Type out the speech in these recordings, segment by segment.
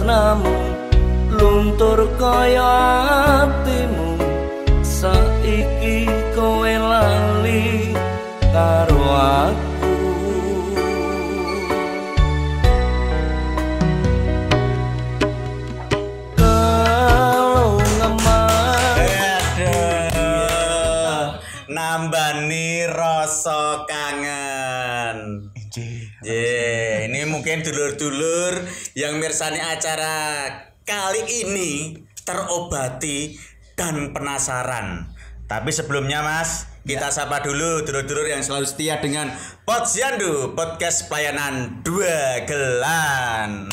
warnamu luntur kaya atimu saiki kowe lali karo aku kalau ngemas nambani rasa kangen. Ini mungkin dulur-dulur yang mirsani acara kali ini terobati dan penasaran. Tapi sebelumnya Mas, kita sapa dulu dulur-dulur yang selalu setia dengan Posyandu, podcast pelayanan dua gelan.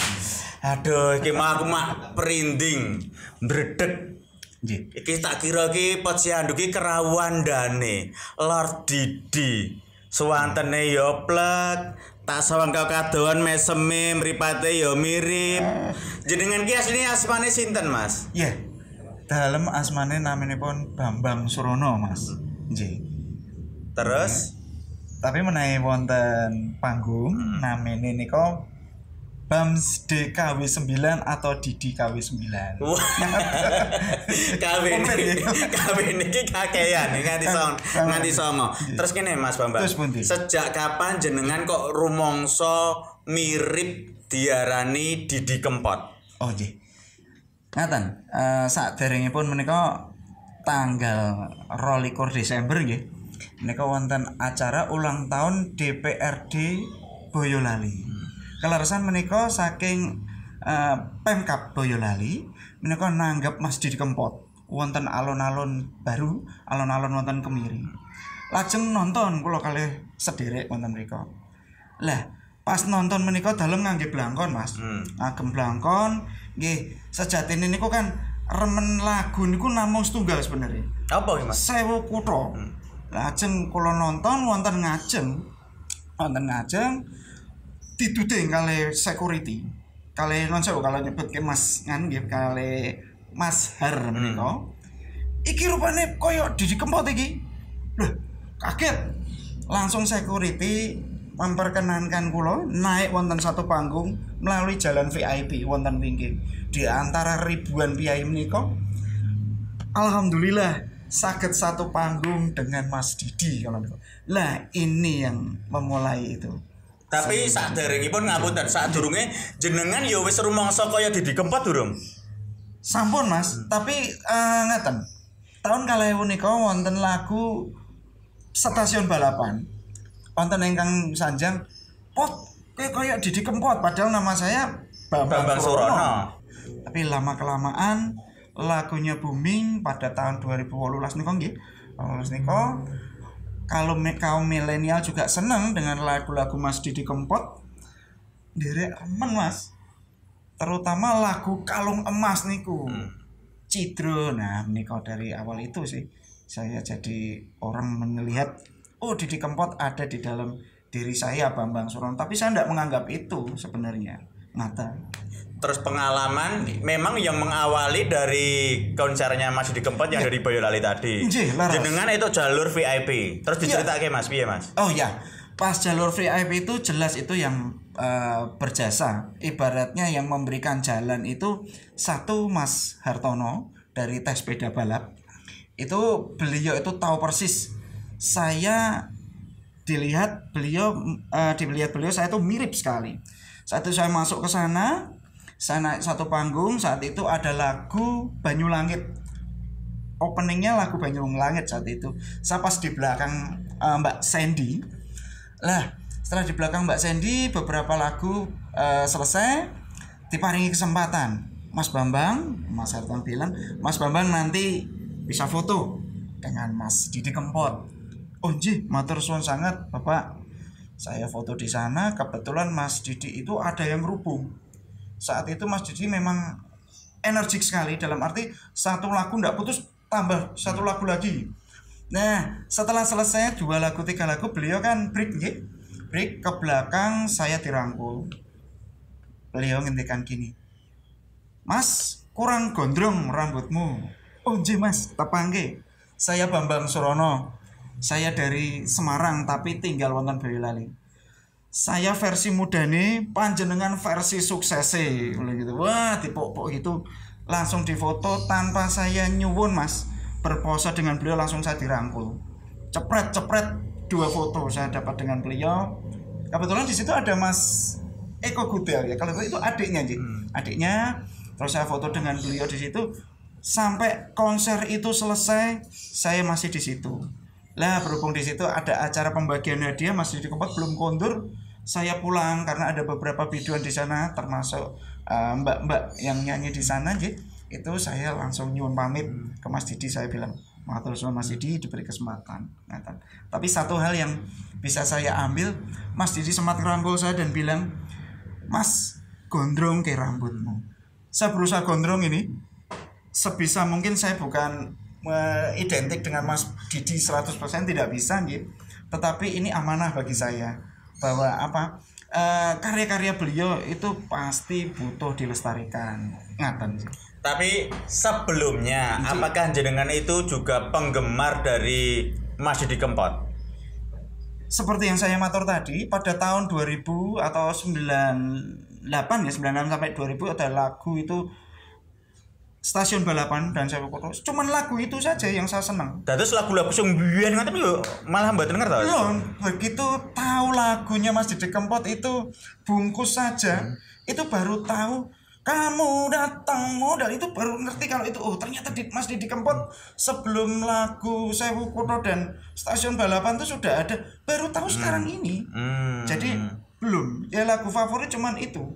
Aduh, iki aku mak perinding, bredeg. Iki tak kira iki Posyandu iki kerawandane Lord Didi. Suwantene yo plek, tak sawang kau kadoan meseme mripate yo mirip. Jenengan ki asline asmane sinten, Mas? Iya. Dalem asmane naminipun Bambang Surono, Mas. Nggih. Terus tapi menawi wonten panggung namine nika Bams DKW 9 atau Didi KW 9. Wah. KW niki kakean nganti songo. Terus kene Mas Bambang. Sejak kapan jenengan kok rumangsa mirip diarani Didi Kempot? Oh nggih. Ngaten, saderengipun menika tanggal 22 Desember nggih. Menika wonten acara ulang tahun DPRD Boyolali. Keleresan menika saking Pemkab Boyolali menika nanggap Mas Didi Kempot wonten alun-alun baru, alun-alun wonten Kemiri. Lajeng nonton kula kalih sederek wonten mriku. Lah, pas nonton menika dalem ngangge blangkon, Mas. Ngagem blangkon, nggih, sejatine niku kan remen lagu niku namung setunggal sebenarnya. Apa iki, Mas? 1000 kutha. Lajeng kula nonton wonten ngajeng. Dituding kali security kali non sewu kalau nyebut ke Mas ngan nggih kali Mas Har menika iki rupane koyo Didi Kempot iki lho kaget langsung security memperkenankan kula naik wonten satu panggung melalui jalan VIP wonten pinggir di antara ribuan piyai menika alhamdulillah saged satu panggung dengan Mas Didi kalau niku lah ini yang memulai itu. Tapi saderengipun ngapunten, sadurunge jenengan ya wis rumangsa kaya Didi Kempot durung? Sampun, Mas. Tapi ngeten. Tahun 2000 nika wonten lagu Stasiun Balapan. Wonten ingkang sanjang, "Pot, kaya Didi Kempot," padahal nama saya Bambang Surono. Tapi lama-kelamaan lagunya booming pada tahun 2018 nika nggih. 2018 nika kalau kaum milenial juga senang dengan lagu-lagu Mas Didi Kempot derek remen Mas terutama lagu Kalung Emas niku Cidro. Nah menika dari awal itu sih saya jadi orang melihat oh Didi Kempot ada di dalam diri saya Bambang Surono tapi saya tidak menganggap itu sebenarnya ngata. Terus pengalaman memang yang mengawali dari konsernya Mas Didi Kempot yang dari Boyolali tadi. Jenengan itu jalur VIP. Terus diceritake Mas, piye Mas? Oh ya, pas jalur VIP itu jelas itu yang berjasa. Ibaratnya yang memberikan jalan itu satu Mas Hartono dari tes sepeda balap. Itu beliau itu tahu persis. Saya dilihat beliau saya itu mirip sekali. Saat itu saya masuk ke sana. Saya naik satu panggung saat itu ada lagu Banyulangit openingnya lagu Banyulangit saat itu saya pas di belakang Mbak Sandy lah setelah di belakang Mbak Sandy beberapa lagu selesai diparingi kesempatan Mas Bambang Mas Harton bilang Mas Bambang nanti bisa foto dengan Mas Didi Kempot. Oh nggih matur suwun sangat Bapak saya foto di sana kebetulan Mas Didi itu ada yang rubung. Saat itu Mas Didi memang energik sekali dalam arti satu lagu ndak putus tambah satu lagu lagi. Nah setelah selesai 2 lagu 3 lagu beliau kan break ke belakang saya dirangkul. Beliau ngendikan gini, Mas kurang gondrong rambutmu. Oh nggih Mas tapangke. Saya Bambang Surono. Saya dari Semarang tapi tinggal wonten Boyolali. saya versi mudane, panjenengan versi suksese, gitu. Wah, dipok-pok gitu, langsung difoto tanpa saya nyuwun Mas. Berpose dengan beliau langsung saya dirangkul. Cepret 2 foto saya dapat dengan beliau. Kebetulan di situ ada Mas Eko Gudel ya. Kalau itu adiknya, adiknya. Terus saya foto dengan beliau di situ sampai konser itu selesai, saya masih di situ. Lah berhubung di situ ada acara pembagian hadiah, Mas Didi Kempot belum kondur. Saya pulang karena ada beberapa biduan di sana, termasuk mbak-mbak yang nyanyi di sana, itu saya langsung nyuwun pamit ke Mas Didi. Saya bilang, matur suwun Mas Didi diberi kesempatan. Tapi satu hal yang bisa saya ambil, Mas Didi sempat ngerangkul saya dan bilang, Mas, gondrong ke rambutmu. Saya berusaha gondrong ini, sebisa mungkin saya bukan identik dengan Mas Didi 100%, tidak bisa, tetapi ini amanah bagi saya. Bahwa karya-karya beliau itu pasti butuh dilestarikan. Ngaten. Tapi sebelumnya apakah jenengan itu juga penggemar dari Mas Didi Kempot? Seperti yang saya matur tadi, pada tahun 2000 atau 98 ya, 96 sampai 2000 ada lagu itu Stasiun Balapan dan Sewu Koto. Cuman lagu itu saja yang saya senang. Terus lagu-lagu sing biyen ngoten yo malah mboten ngertos. Loh, begitu tahu lagunya Mas Didi Kempot itu bungkus saja, itu baru tahu kamu datang modal, itu baru ngerti kalau itu ternyata Mas Didi Kempot sebelum lagu Sewu Koto dan Stasiun Balapan itu sudah ada, baru tahu sekarang ini. Jadi belum. Ya lagu favorit cuman itu.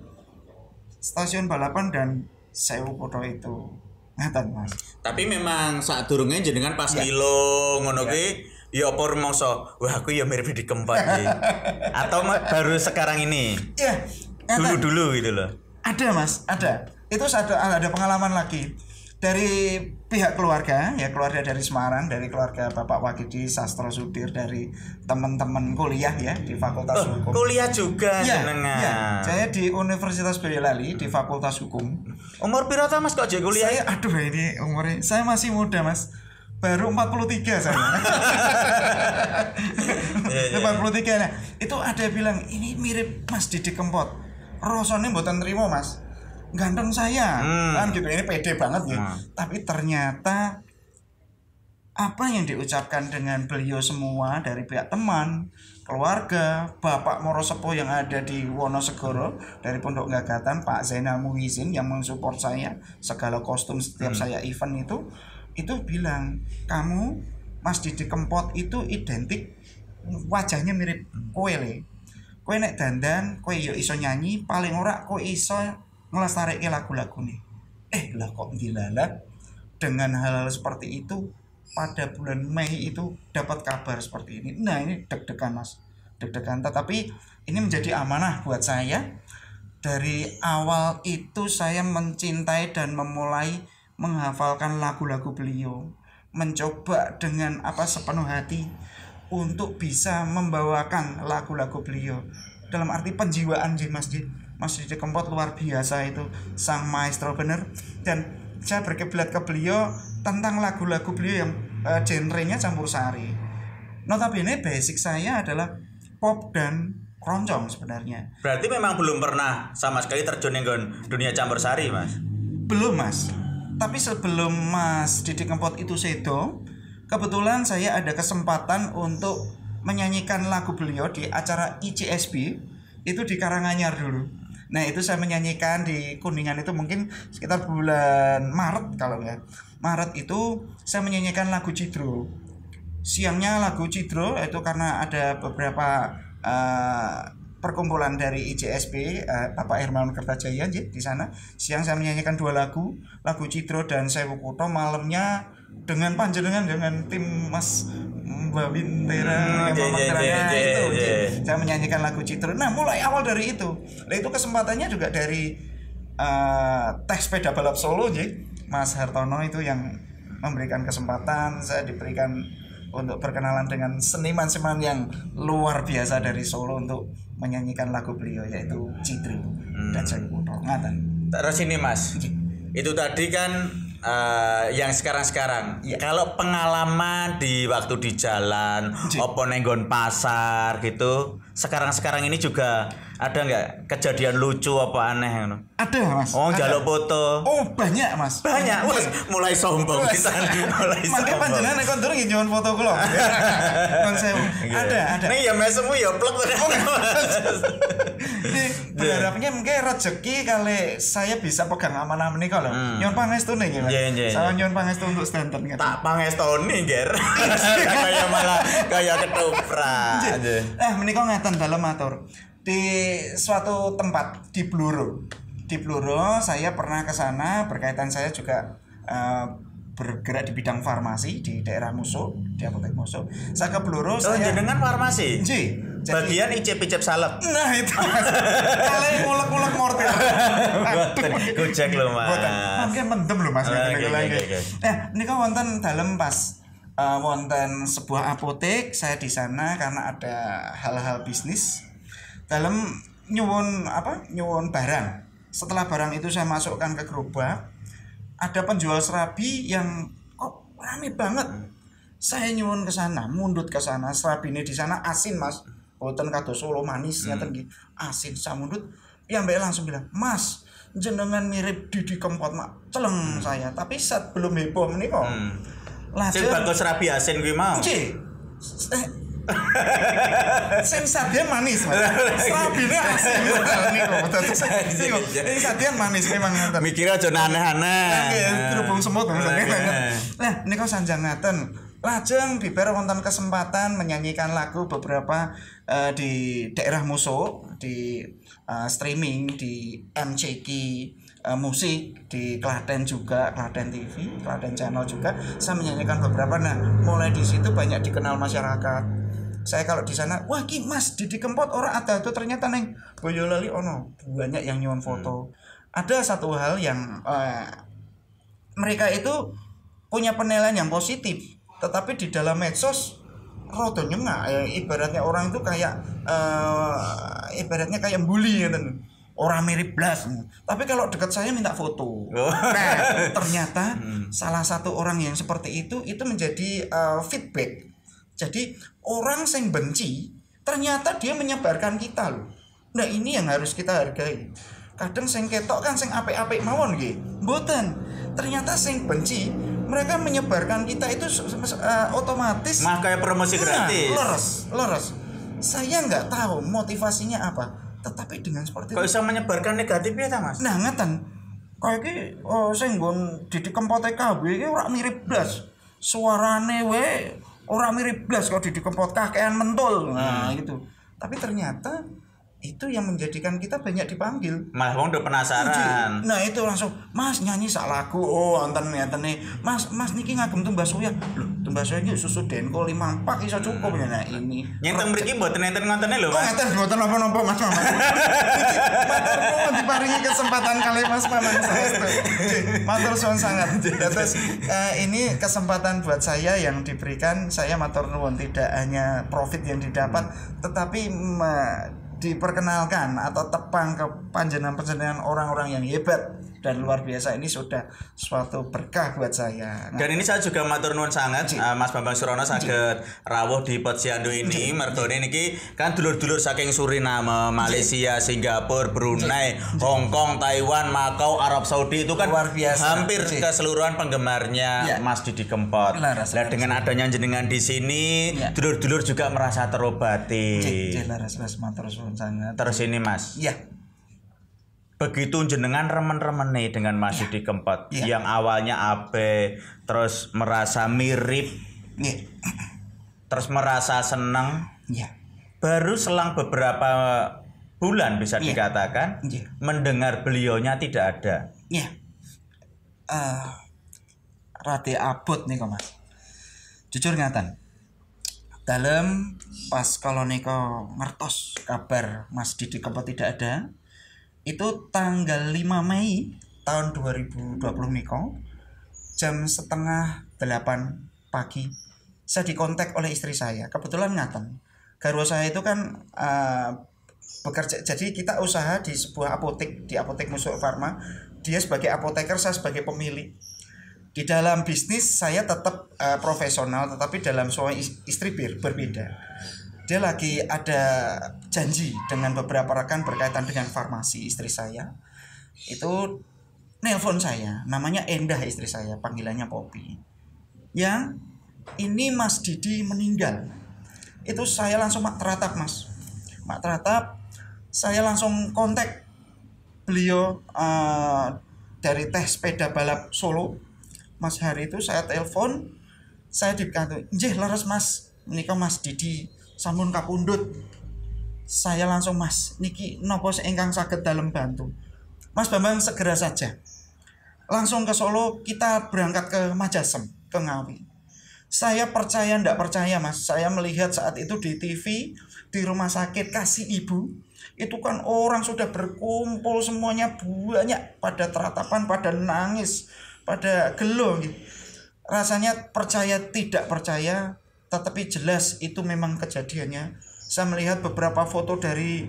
Stasiun Balapan dan Sewu Koto itu. Ngaten Mas. Tapi memang saat durunge jenengan pas ngilo ngono kuwi ya apa rumangsa, wah aku ya mirip Didi Kempot iki. Atau baru sekarang ini? Iya. Dulu-dulu gitu loh. Ada Mas, ada. Itu ada pengalaman lagi dari pihak keluarga, ya keluarga dari Semarang, dari keluarga Bapak Wakidi Sastro Sudir, dari teman-teman kuliah ya di Fakultas Hukum. Kuliah juga ya, jenengan. Ya, saya di Universitas Boyolali di Fakultas Hukum. Umur piro ta Mas kok jadi kuliah? Saya ini umurnya saya masih muda Mas. Baru 43 saya. 43. Nah, itu ada bilang ini mirip Mas Didi Kempot. Rasane mboten trimo Mas. Ganteng saya kan gitu, ini pede banget ya. Tapi ternyata apa yang diucapkan dengan beliau semua dari pihak teman, keluarga, Bapak Morosepo yang ada di Wonosegoro dari Pondok Gagatan, Pak Zainal Muhizin yang mensupport saya segala kostum setiap saya event itu bilang, kamu Mas Didi Kempot itu identik wajahnya mirip kowe le. Kowe nek dandan, kowe yo iso nyanyi, paling ora kowe iso ngelestarike lagu-lagu nih. Lah kok dilalat dengan hal-hal seperti itu pada bulan Mei itu dapat kabar seperti ini. Nah ini deg-degan Mas, deg-degan. Tetapi ini menjadi amanah buat saya. Dari awal itu saya mencintai dan memulai menghafalkan lagu-lagu beliau, mencoba dengan sepenuh hati untuk bisa membawakan lagu-lagu beliau. Dalam arti penjiwaan Mas Didi Kempot luar biasa, itu sang maestro bener. Dan saya berkiblat ke beliau tentang lagu-lagu beliau yang genrenya campur sari. Notabene basic saya adalah pop dan keroncong sebenarnya. Berarti memang belum pernah sama sekali terjun ke dunia campur sari Mas? Belum Mas. Tapi sebelum Mas Didi Kempot itu sedo, kebetulan saya ada kesempatan untuk menyanyikan lagu beliau di acara ICSB itu di Karanganyar dulu. Nah itu saya menyanyikan di Kuningan, itu mungkin sekitar bulan Maret kalau ya. Maret itu saya menyanyikan lagu Cidro. Siangnya lagu Cidro itu karena ada beberapa perkumpulan dari ICSB, Bapak Hermawan Kertajaya di sana. Siang saya menyanyikan 2 lagu Cidro dan Sewu Koto. Malamnya dengan panjenengan dengan tim Mas Mbak Wintera itu saya menyanyikan lagu Cidro. Nah mulai awal dari itu. Nah itu kesempatannya juga dari tes sepeda balap Solo Mas Hartono itu yang memberikan kesempatan. Saya diberikan untuk berkenalan dengan seniman-seniman yang luar biasa dari Solo untuk menyanyikan lagu beliau, yaitu Cidro dan Sewu Koto. Ngaten. Terus ini Mas, itu tadi kan yang sekarang-sekarang. Kalau pengalaman di waktu di jalan, opo nenggon pasar gitu, sekarang-sekarang ini juga ada nggak kejadian lucu apa aneh? Ada Mas. Oh, jaluk foto. Oh banyak Mas. Banyak, Mas. Mulai sombong pisan. Mulai Mangke sombong. panjenengan nek kon durung nyuwun foto kula. Kon sewu. Ada. Nih ya mesemu ya plek. Berharapnya mungkin rezeki kali saya bisa pegang amanah menika lho. Nyuwun pangestune nggih Mas. Saya nyuwun pangestu untuk stanten gitu. Tak pangestoni, Ger. Kayak malah kayak ketoprak. Menika ngeten dalem matur. Di suatu tempat di Bluro. Di Bluro saya pernah ke sana, berkaitan saya juga bergerak di bidang farmasi di daerah Musuh, di apotek Musuh. Saya ke Bluro, saya jenengan farmasi. Bagian icip-icip salep. Nah itu Mas. Kalian ngulek-ngulek mortir. Gojek lho, Mas. Mungkin mendem lho Mas. Okay. Ini kan wonten dalem pas wonten sebuah apotek, saya di sana karena ada hal-hal bisnis. Dalam nyuwun barang. Setelah barang itu saya masukkan ke gerobak, ada penjual serabi yang kok rame banget. Saya nyuwun ke sana, mundut ke sana, serabi ini di sana asin Mas. Boten kados Solo manis ngeten nggih. Asin saya mundut, ya Mbak langsung bilang, "Mas, jenengan mirip Didi Kempot, Mak." Celeng saya, tapi saat belum heboh menika. Sing bagus serabi asin kuwi mau. Nggih. Sing sadyan manis Mas. Serabine asin niku. Sing sadyan manis memang ngoten. Mikir aja aneh-aneh. Nggih, terhubung semut maksudnya. Nah, niku sanjang ngaten. Lajeng bibar wonten kesempatan menyanyikan lagu beberapa di daerah Musuh, di streaming di MCQ musik, di Klaten juga, Klaten TV, Klaten Channel juga saya menyanyikan beberapa. Nah, mulai di situ banyak dikenal masyarakat. Saya kalau di sana, wah ki Mas Didi Kempot orang ada tuh, ternyata neng Boyolali ono banyak yang nyuwun foto. Ada satu hal yang mereka itu punya penilaian yang positif, tetapi di dalam medsos rodo nyengak. Ibaratnya orang itu kayak ibaratnya kayak bully gitu. Orang mirip blas. Tapi kalau dekat saya minta foto. Nah, ternyata salah satu orang yang seperti itu menjadi feedback. Jadi orang yang benci ternyata dia menyebarkan kita loh. Nah, ini yang harus kita hargai. Kadang sing ketok kan sing apik-apik mawon nggih. Mboten. Ternyata sing benci mereka menyebarkan kita itu otomatis kayak promosi gratis. Leres. Saya nggak tahu motivasinya apa. Tetapi dengan seperti kok bisa menyebarkan negatif ya ta Mas? Nah ngeten kayak iki sing nggon Didi Kempot KB iki ora mirip blas. Suarane we ora mirip blas kok Didi Kempot kakean mentul. Nah gitu. Tapi ternyata itu yang menjadikan kita banyak dipanggil. Malah wong udah penasaran. Nah itu langsung, Mas nyanyi sak lagu. Oh enten nih. Mas niki ngagem tumbas soya. Loh, tumbas soya iki susu Denko 5 pak iso cukup ya. Nah ini. Nyenten mriki mboten enten ngontene lho, Mas. Enten mboten napa-napa Mas Maman. Matur nuwun diparingi kesempatan kali Mas Maman saestu. Matur suwun sangat. Terus ini kesempatan buat saya yang diberikan, saya matur nuwun, tidak hanya profit yang didapat tetapi diperkenalkan atau tepang ke panjenengan orang-orang yang hebat dan luar biasa. Ini sudah suatu berkah buat saya. Dan ini saya juga matur nuwun sangat Mas Bambang Surono saged rawuh di Posyandu ini. Mertone niki kan dulur-dulur saking Suriname, Malaysia, Singapura, Brunei, Hong Kong, Taiwan, Makau, Arab Saudi itu kan luar biasa. Hampir keseluruhan penggemarnya Mas Didi Kempot. Nah, dengan adanya jenengan di sini, dulur-dulur juga merasa terobati. Terus ini Mas. Iya. Begitu jenengan remen-remene dengan Mas Didi Kempot yang awalnya abe, terus merasa mirip, terus merasa senang, baru selang beberapa bulan bisa dikatakan mendengar beliaunya tidak ada. Rada abot nih kok Mas. Jujur ngaten. Dalam pas kalau niko ngertos kabar Mas Didi Kempot tidak ada, itu tanggal 5 Mei tahun 2020 niko jam 7:30 pagi saya dikontak oleh istri saya. Kebetulan ngaten garwa saya itu kan bekerja, jadi kita usaha di sebuah apotek, di apotek Musuh Pharma. Dia sebagai apoteker, saya sebagai pemilik. Di dalam bisnis saya tetap profesional, tetapi dalam suami istri berbeda. Dia lagi ada janji dengan beberapa rekan berkaitan dengan farmasi. Istri saya itu nelpon saya, namanya Endah istri saya, panggilannya Poppy. Yang ini Mas Didi meninggal. Itu saya langsung mak teratap Mas. Mak teratap, saya langsung kontak beliau dari Teh Sepeda Balap Solo. Mas Hari itu saya telepon, saya dikatakan, "Nggih leres Mas, menika Mas Didi sampun kapundhut." Saya langsung, "Mas, niki napa ingkang saged dalem bantu?" "Mas Bambang segera saja. Langsung ke Solo, kita berangkat ke Majasem, ke Ngawi." Saya percaya ndak percaya Mas, saya melihat saat itu di TV, di rumah sakit Kasih Ibu, itu kan orang sudah berkumpul semuanya banyak, pada teratapan, pada nangis, pada gelo gitu. Rasanya percaya tidak percaya, tetapi jelas itu memang kejadiannya. Saya melihat beberapa foto dari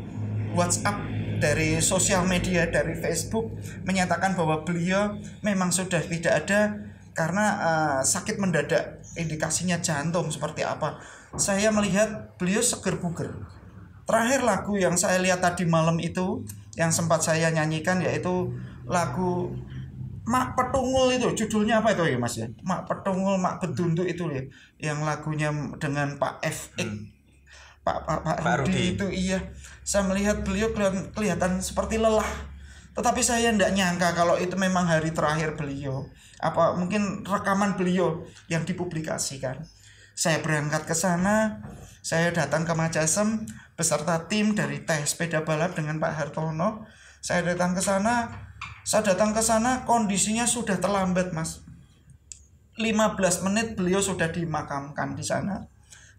WhatsApp, dari sosial media, dari Facebook menyatakan bahwa beliau memang sudah tidak ada karena sakit mendadak, indikasinya jantung seperti apa. Saya melihat beliau seger buger. Terakhir lagu yang saya lihat tadi malam itu yang sempat saya nyanyikan yaitu lagu Mak Petungul itu, judulnya apa itu ya Mas ya? Mak Petungul, Mak Bedunduk itu ya, yang lagunya dengan Pak FX, Pak Rudi itu iya. Saya melihat beliau kelihatan seperti lelah, tetapi saya tidak nyangka kalau itu memang hari terakhir beliau. Apa mungkin rekaman beliau yang dipublikasikan. Saya berangkat ke sana, saya datang ke Majasem beserta tim dari Teh Sepeda Balap dengan Pak Hartono. Saya datang ke sana, kondisinya sudah terlambat Mas. 15 menit beliau sudah dimakamkan di sana.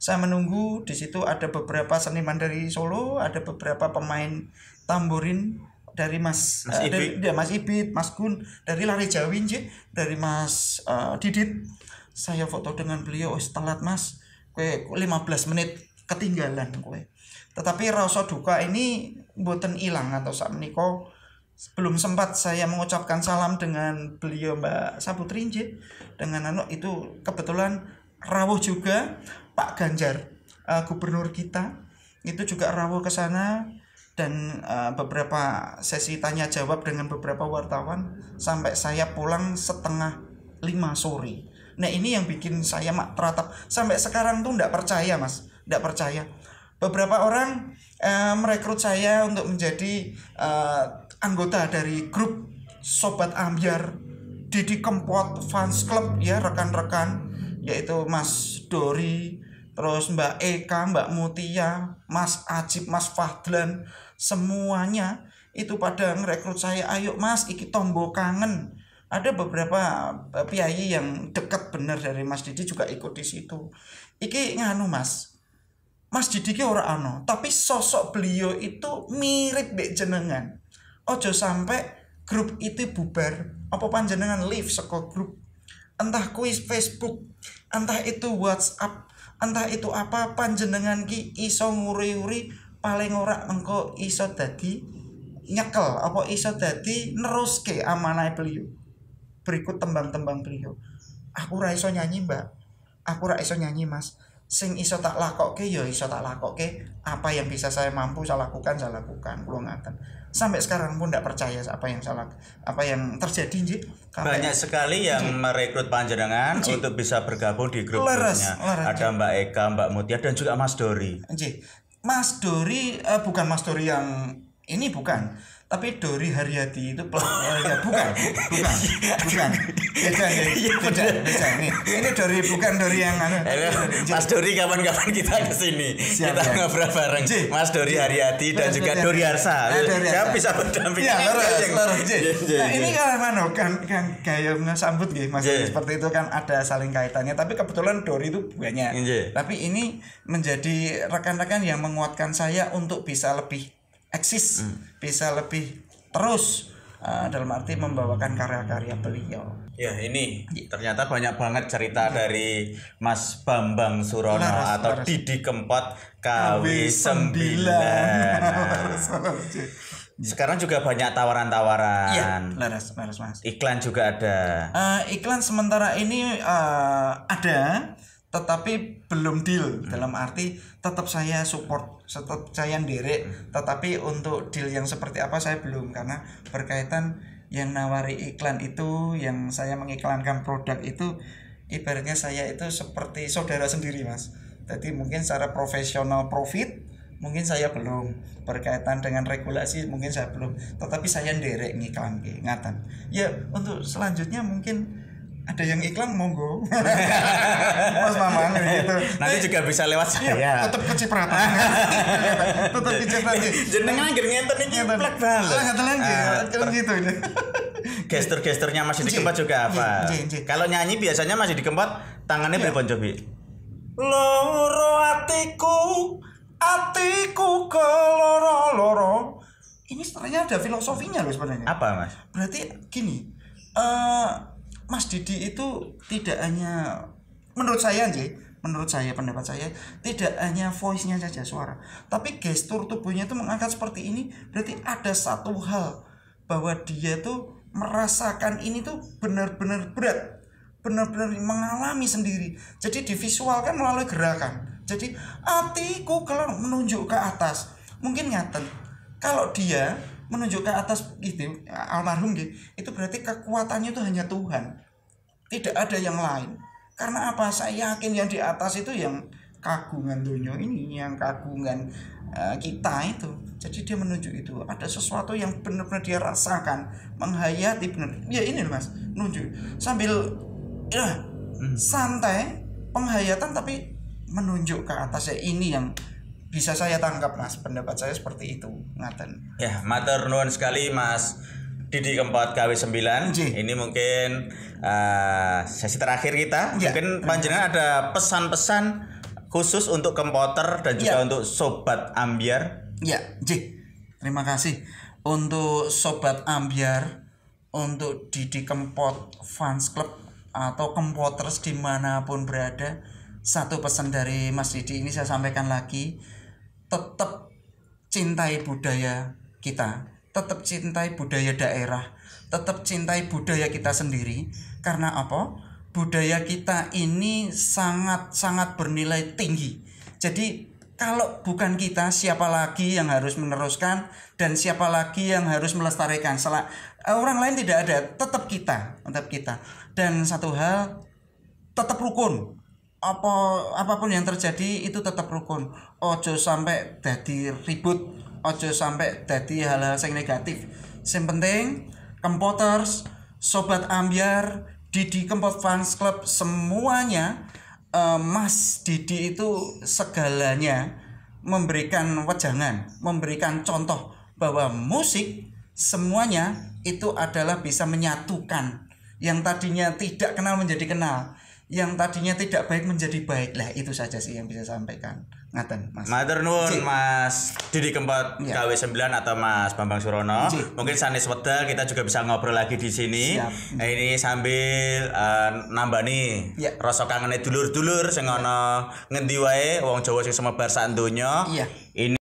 Saya menunggu, di situ ada beberapa seniman dari Solo, ada beberapa pemain tamborin dari Mas Ibit, Mas Gun, dari Lari Jawi, dari Mas Didit. Saya foto dengan beliau, telat Mas, kue 15 menit ketinggalan kue. Tetapi rasa duka ini mboten ilang atau sakmenika. Belum sempat saya mengucapkan salam dengan beliau Mbak Saputri dengan itu kebetulan rawuh juga Pak Ganjar, gubernur kita itu juga rawuh ke sana, dan beberapa sesi tanya jawab dengan beberapa wartawan sampai saya pulang 4:30 sore. Nah ini yang bikin saya mak teratap sampai sekarang tuh ndak percaya Mas, ndak percaya. Beberapa orang merekrut saya untuk menjadi anggota dari grup Sobat Ambyar, Didi Kempot Fans Club ya, rekan-rekan yaitu Mas Dori, terus Mbak Eka, Mbak Mutia, Mas Ajib, Mas Fadlan, semuanya itu pada merekrut saya, "Ayo Mas, iki tombo kangen." Ada beberapa piyayi yang dekat bener dari Mas Didi juga ikut di situ. Iki nganu Mas Didi ki ora ano, tapi sosok beliau itu mirip mbek jenengan. Ojo sampai grup itu bubar, apa panjenengan leave saka grup. Entah kuis Facebook, entah itu WhatsApp, entah itu apa, panjenengan ki iso nguri-uri paling ora engko iso dadi nyekel apa iso dadi neruske amanah beliau. Berikut tembang-tembang beliau. "Aku ra iso nyanyi, Mbak. Aku ra iso nyanyi, Mas. Sing iso tak lakokke ya iso tak lakokke, apa yang bisa saya mampu saya lakukan kula ngaten." Sampai sekarang pun tidak percaya apa yang terjadi nggih. Banyak sekali yang merekrut panjenengan untuk bisa bergabung di grup-grupnya. Ada Mbak Eka, Mbak Mutia, dan juga Mas Dori. Mas Dori bukan Mas Dori yang ini bukan, tapi Dori Haryadi itu bukan. Beda. Nih, ini Dori bukan Dori yang Mas Dori kapan-kapan kita ke sini. Kita ngobrol bareng. Mas Dori Haryadi dan juga Dori Harsa. Ya bisa berdampingan. Nah, ini kan gaya sambut nggih Mas. Seperti itu kan ada saling kaitannya, tapi kebetulan Dori itu banyak. Tapi ini menjadi rekan-rekan yang menguatkan saya untuk bisa lebih eksis, bisa lebih terus dalam arti membawakan karya-karya beliau. Ya ini ternyata banyak banget cerita dari Mas Bambang Surono atau Didi Kempot KW9. Sekarang juga banyak tawaran-tawaran. Iya, laras Mas. Iklan juga ada. Iklan sementara ini ada, tetapi belum deal. Dalam arti tetap saya support, tetap saya nderek, tetapi untuk deal yang seperti apa saya belum, karena berkaitan yang nawari iklan itu, yang saya mengiklankan produk itu, ibaratnya saya itu seperti saudara sendiri Mas. Jadi mungkin secara profesional profit mungkin saya belum, berkaitan dengan regulasi mungkin saya belum, tetapi saya nderek ngiklan ngatan. Ya untuk selanjutnya mungkin ada yang iklan monggo. Mas Mamang gitu. Nanti juga bisa lewat saya. Tetap kecipratan. Tetap kecipratan. Jenengan anggere ngenten iki plek banget. Ngeten lagi. Kan gitu. Gestur-gesturnya masih dikempot juga apa? Kalau nyanyi biasanya masih dikempot tangannya pripun cobi? Loro atiku keloro-loro. Ini sebenarnya ada filosofinya loh sebenarnya. Apa Mas? Berarti gini, Mas Didi itu tidak hanya, menurut saya pendapat saya, tidak hanya voice-nya saja suara, tapi gestur tubuhnya itu mengangkat seperti ini. Berarti ada satu hal bahwa dia tuh merasakan ini tuh benar-benar berat, benar-benar mengalami sendiri. Jadi divisualkan melalui gerakan. Jadi hatiku kalau menunjuk ke atas, mungkin ngaten. Kalau dia menunjuk ke atas gitu, almarhum gitu, itu berarti kekuatannya itu hanya Tuhan. Tidak ada yang lain. Karena apa? Saya yakin yang di atas itu yang kagungan dunia ini, yang kagungan kita itu. Jadi dia menunjuk itu. Ada sesuatu yang benar-benar dia rasakan, menghayati benar. Ya ini Mas, nunjuk sambil santai, penghayatan tapi menunjuk ke atasnya. Ini yang bisa saya tangkap Mas, pendapat saya seperti itu ngaten. Ya, matur nuwun sekali Mas Didi Kempot KW9. Ini mungkin sesi terakhir kita. Mungkin panjenengan ada pesan-pesan khusus untuk Kempoter dan juga untuk Sobat Ambyar. Ya, terima kasih untuk Sobat Ambyar, untuk Didi Kempot Fans Club atau Kempoters dimanapun berada. Satu pesan dari Mas Didi ini saya sampaikan lagi, tetap cintai budaya kita, tetap cintai budaya daerah, tetap cintai budaya kita sendiri. Karena apa? Budaya kita ini sangat bernilai tinggi. Jadi kalau bukan kita, siapa lagi yang harus meneruskan dan siapa lagi yang harus melestarikan? Orang lain tidak ada, tetap kita. Dan satu hal, tetap rukun. Apapun yang terjadi itu tetap rukun. Ojo sampai dadi ribut, ojo sampai dadi hal-hal yang negatif. Yang penting Kempoters, Sobat Ambyar, Didi Kempot Fans Club semuanya, Mas Didi itu segalanya memberikan wejangan, memberikan contoh bahwa musik semuanya itu adalah bisa menyatukan. Yang tadinya tidak kenal menjadi kenal, yang tadinya tidak baik menjadi baik. Lah itu saja sih yang bisa sampaikan. Ngaten Mas. Matur nuwun Mas Didi Kempot KW9 atau Mas Bambang Surono. Mungkin sanes wedal kita juga bisa ngobrol lagi di sini. Nah, ini sambil nambani rasa kangene dulur-dulur sing ana ngendi wae wong Jawa sing semebar sak donya. Ini